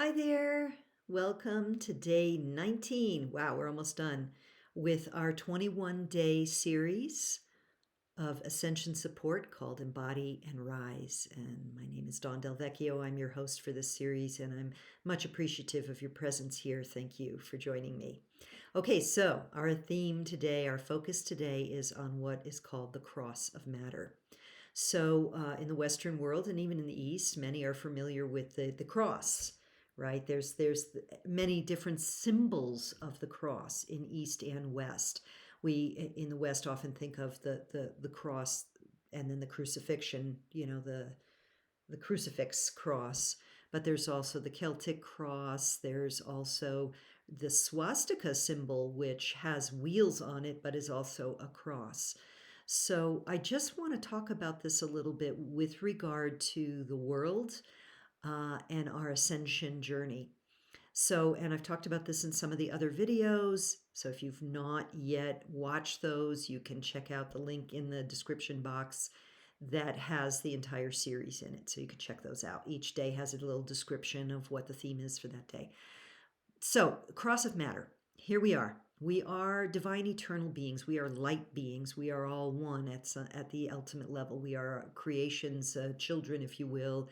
Hi there. Welcome to day 19. Wow, we're almost done with our 21-day series of ascension support called Embody and Rise. And my name is Dawn Del Vecchio. I'm your host for this series, and I'm much appreciative of your presence here. Thank you for joining me. Okay, so our theme today, our focus today is on what is called the cross of matter. So, in the Western world and even in the East, many are familiar with the cross, right? There's many different symbols of the cross in East and West. We in the West often think of the cross and then the crucifixion, the crucifix cross, but there's also the Celtic cross. There's also the swastika symbol, which has wheels on it, but is also a cross. So I just want to talk about this a little bit with regard to the world and our ascension journey. So, and I've talked about this in some of the other videos. So if you've not yet watched those, you can check out the link in the description box that has the entire series in it. So you can check those out. Each day has a little description of what the theme is for that day. So, cross of matter. Here we are. We are divine eternal beings. We are light beings. We are all one at the ultimate level. We are creation's children, if you will,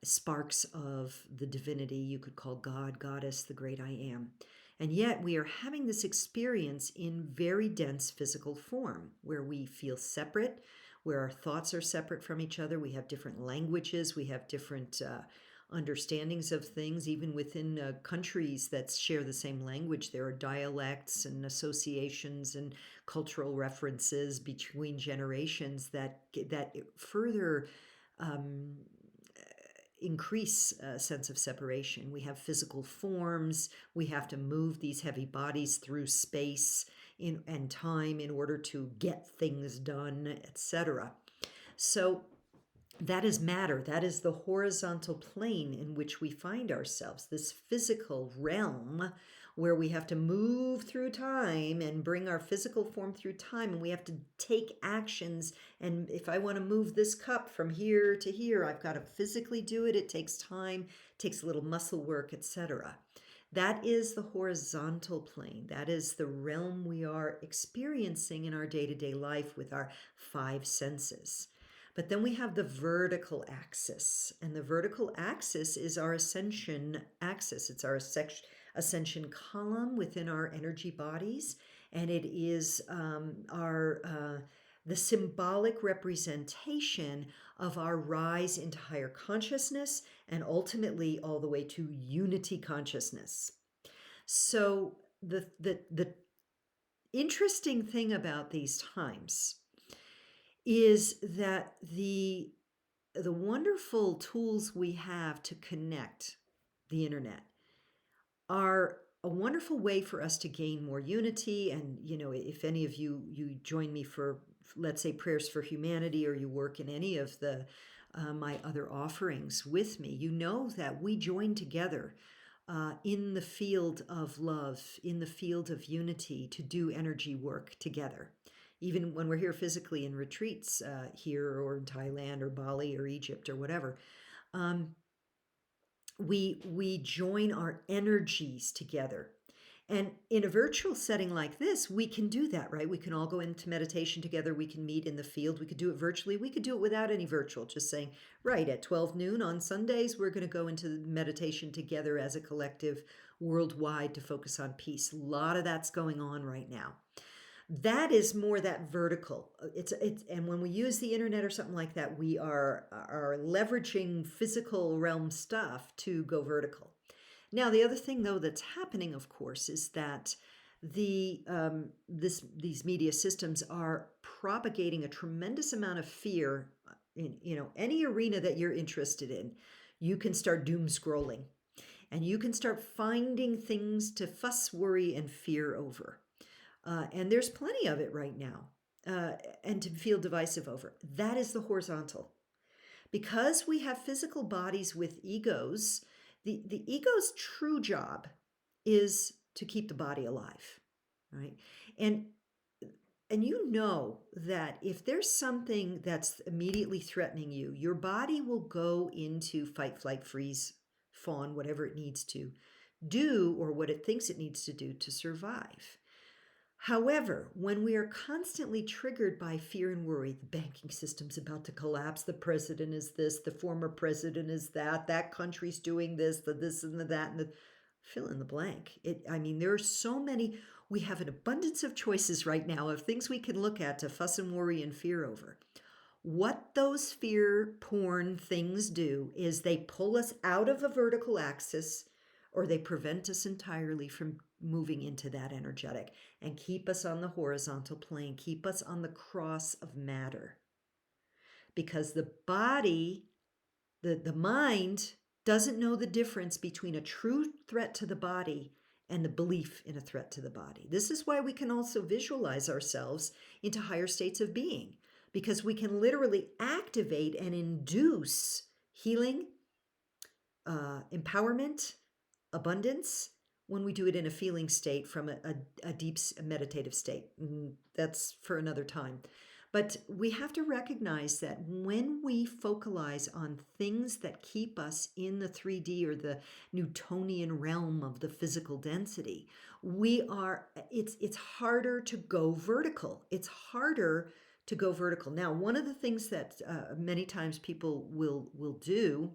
sparks of the divinity you could call God, Goddess, the great I am. And yet we are having this experience in very dense physical form where we feel separate, where our thoughts are separate from each other. We have different languages, we have different understandings of things. Even within countries that share the same language, there are dialects and associations and cultural references between generations that further um, increase a sense of separation. We have physical forms. We have to move these heavy bodies through space and time in order to get things done, etc. So that is matter. That is the horizontal plane in which we find ourselves, this physical realm where we have to move through time and bring our physical form through time, and we have to take actions. And if I want to move this cup from here to here, I've got to physically do it. It takes time, takes a little muscle work, etc. That is the horizontal plane. That is the realm we are experiencing in our day-to-day life with our five senses. But then we have the vertical axis, and the vertical axis is our ascension axis. It's our ascension column within our energy bodies, and it is the symbolic representation of our rise into higher consciousness and ultimately all the way to unity consciousness. So the interesting thing about these times is that the wonderful tools we have to connect, the internet, are a wonderful way for us to gain more unity. And if any of you join me for, let's say, prayers for humanity, or you work in any of the my other offerings with me, you know that we join together in the field of love, in the field of unity, to do energy work together. Even when we're here physically in retreats here or in Thailand or Bali or Egypt or whatever, um, we join our energies together. And in a virtual setting like this, we can do that, right? We can all go into meditation together. We can meet in the field. We could do it virtually. We could do it without any virtual, just saying, right, at 12 noon on Sundays, we're going to go into meditation together as a collective worldwide to focus on peace. A lot of that's going on right now. That is more that vertical. It's and when we use the internet or something like that, we are leveraging physical realm stuff to go vertical. Now, the other thing though that's happening, of course, is that these media systems are propagating a tremendous amount of fear in any arena that you're interested in. You can start doom scrolling, and you can start finding things to fuss, worry, and fear over. And there's plenty of it right now, and to feel divisive over. That is the horizontal. Because we have physical bodies with egos, the ego's true job is to keep the body alive, right? And you know that if there's something that's immediately threatening you, your body will go into fight, flight, freeze fawn whatever it needs to do or what it thinks it needs to do to survive. However, when we are constantly triggered by fear and worry, the banking system's about to collapse, the president is this, the former president is that, that country's doing this, the this and the that, and the fill in the blank. There are so many, we have an abundance of choices right now of things we can look at to fuss and worry and fear over. What those fear porn things do is they pull us out of a vertical axis or they prevent us entirely from moving into that energetic and keep us on the horizontal plane, keep us on the cross of matter. Because the body, the mind, doesn't know the difference between a true threat to the body and the belief in a threat to the body. This is why we can also visualize ourselves into higher states of being, because we can literally activate and induce healing, empowerment, abundance when we do it in a feeling state from a deep meditative state. That's for another time. But we have to recognize that when we focalize on things that keep us in the 3D or the Newtonian realm of the physical density, it's harder to go vertical. It's harder to go vertical. Now, one of the things that many times people will do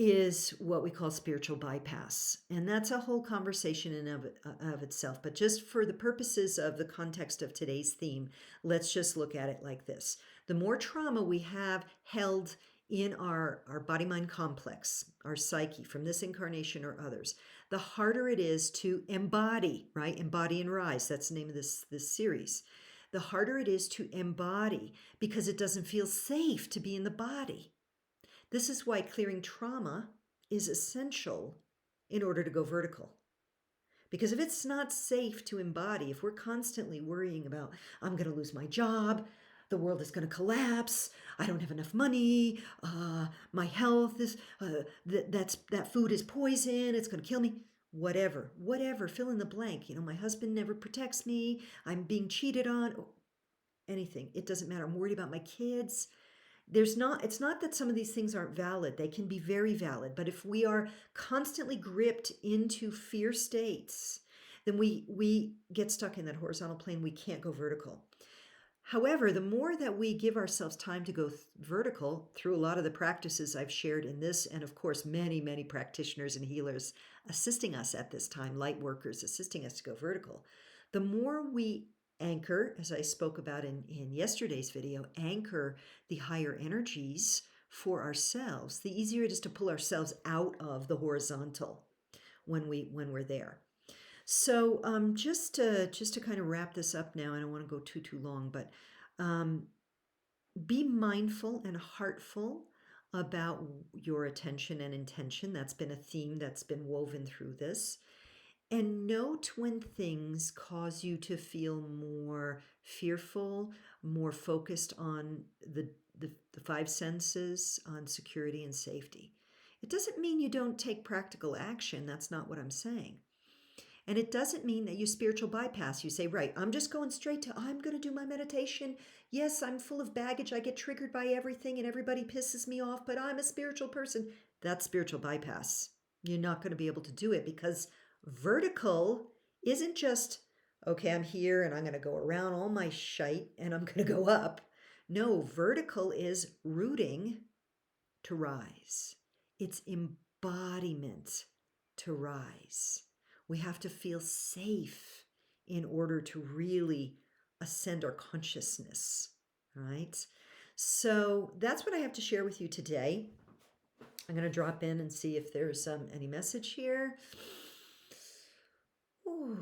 is what we call spiritual bypass. And that's a whole conversation in of itself. But just for the purposes of the context of today's theme, let's just look at it like this. The more trauma we have held in our body-mind complex, our psyche from this incarnation or others, the harder it is to embody, right? Embody and Rise. That's the name of this series. The harder it is to embody because it doesn't feel safe to be in the body. This is why clearing trauma is essential in order to go vertical. Because if it's not safe to embody, if we're constantly worrying about, I'm going to lose my job, the world is going to collapse, I don't have enough money, my health is, that food is poison, it's going to kill me, whatever, fill in the blank. My husband never protects me, I'm being cheated on, anything. It doesn't matter. I'm worried about my kids. It's not that some of these things aren't valid. They can be very valid. But if we are constantly gripped into fear states, then we get stuck in that horizontal plane. We can't go vertical. However, the more that we give ourselves time to go vertical through a lot of the practices I've shared in this, and of course, many, many practitioners and healers assisting us at this time, light workers assisting us to go vertical, the more we anchor, as I spoke about in yesterday's video, anchor the higher energies for ourselves, the easier it is to pull ourselves out of the horizontal when we're there. So just to kind of wrap this up now, I don't want to go too long, but be mindful and heartful about your attention and intention. That's been a theme that's been woven through this. And note when things cause you to feel more fearful, more focused on the five senses, on security and safety. It doesn't mean you don't take practical action. That's not what I'm saying. And it doesn't mean that you spiritual bypass. You say, right, I'm just going straight to, I'm going to do my meditation. Yes, I'm full of baggage. I get triggered by everything and everybody pisses me off, but I'm a spiritual person. That's spiritual bypass. You're not going to be able to do it because vertical isn't just, okay, I'm here and I'm going to go around all my shite and I'm going to go up. No, vertical is rooting to rise. It's embodiment to rise. We have to feel safe in order to really ascend our consciousness, right? So that's what I have to share with you today. I'm going to drop in and see if there's any message here. Ooh.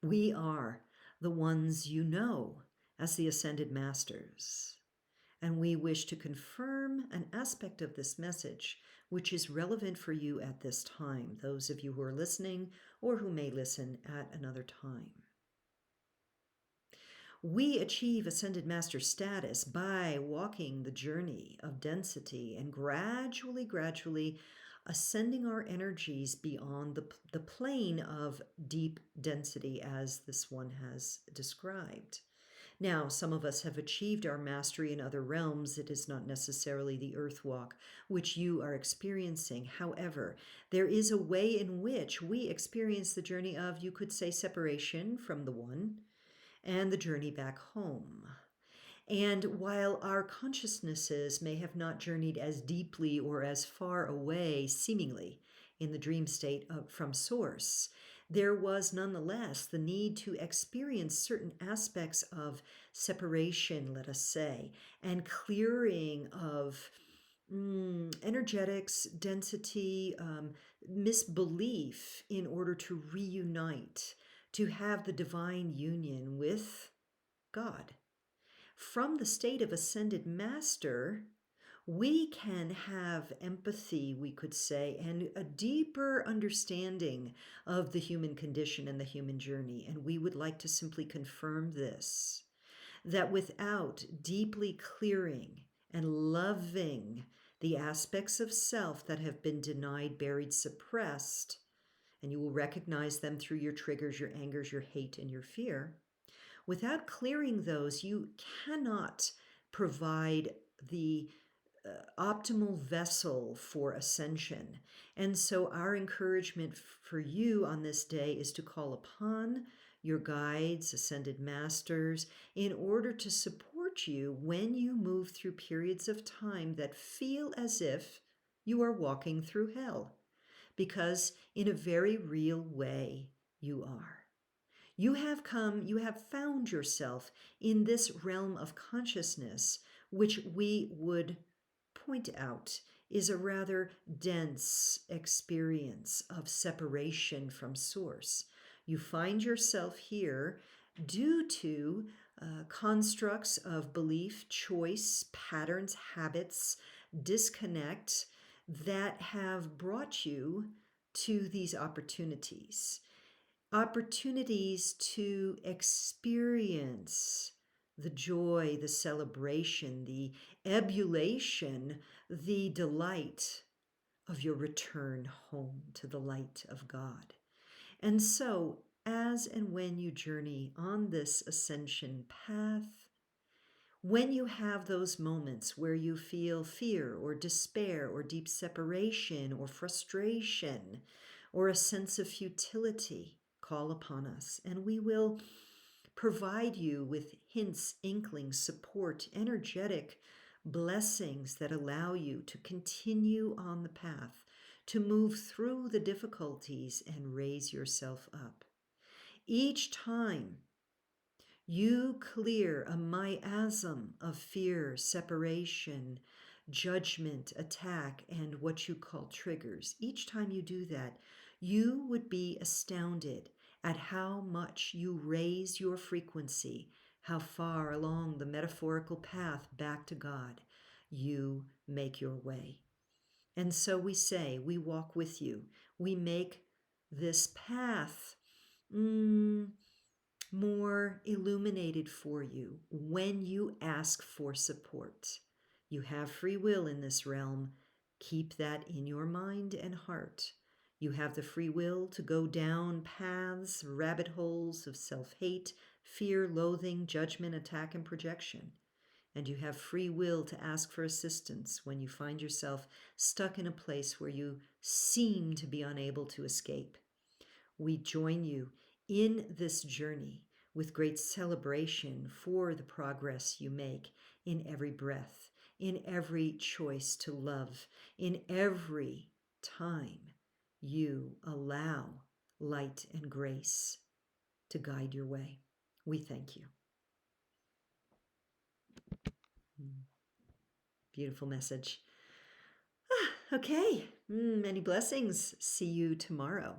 We are the ones you know as the Ascended Masters, and we wish to confirm an aspect of this message which is relevant for you at this time, those of you who are listening or who may listen at another time. We achieve Ascended Master status by walking the journey of density and gradually ascending our energies beyond the plane of deep density, as this one has described. Now, some of us have achieved our mastery in other realms. It is not necessarily the earth walk which you are experiencing. However, there is a way in which we experience the journey of, you could say, separation from the one and the journey back home. And while our consciousnesses may have not journeyed as deeply or as far away, seemingly, in the dream state from Source, there was nonetheless the need to experience certain aspects of separation, let us say, and clearing of energetics, density, misbelief in order to reunite, to have the divine union with God. From the state of ascended master, we can have empathy, we could say, and a deeper understanding of the human condition and the human journey. And we would like to simply confirm this, that without deeply clearing and loving the aspects of self that have been denied, buried, suppressed, and you will recognize them through your triggers, your angers, your hate, and your fear. Without clearing those, you cannot provide the optimal vessel for ascension. And so, our encouragement for you on this day is to call upon your guides, ascended masters, in order to support you when you move through periods of time that feel as if you are walking through hell. Because, in a very real way, you are. You have found yourself in this realm of consciousness, which we would point out is a rather dense experience of separation from Source. You find yourself here due to constructs of belief, choice, patterns, habits, disconnect that have brought you to these opportunities. Opportunities to experience the joy, the celebration, the ebullition, the delight of your return home to the light of God. And so, as and when you journey on this ascension path, when you have those moments where you feel fear or despair or deep separation or frustration or a sense of futility, call upon us and we will provide you with hints, inklings, support, energetic blessings that allow you to continue on the path, to move through the difficulties and raise yourself up. Each time you clear a miasm of fear, separation, judgment, attack, and what you call triggers. Each time you do that, you would be astounded at how much you raise your frequency, how far along the metaphorical path back to God you make your way. And so we say, we walk with you. We make this path more illuminated for you when you ask for support. You have free will in this realm. Keep that in your mind and heart. You have the free will to go down paths, rabbit holes of self-hate, fear, loathing, judgment, attack, and projection. And you have free will to ask for assistance when you find yourself stuck in a place where you seem to be unable to escape. We join you in this journey with great celebration for the progress you make in every breath, in every choice to love, in every time you allow light and grace to guide your way. We thank you. Beautiful message. Okay, many blessings. See you tomorrow.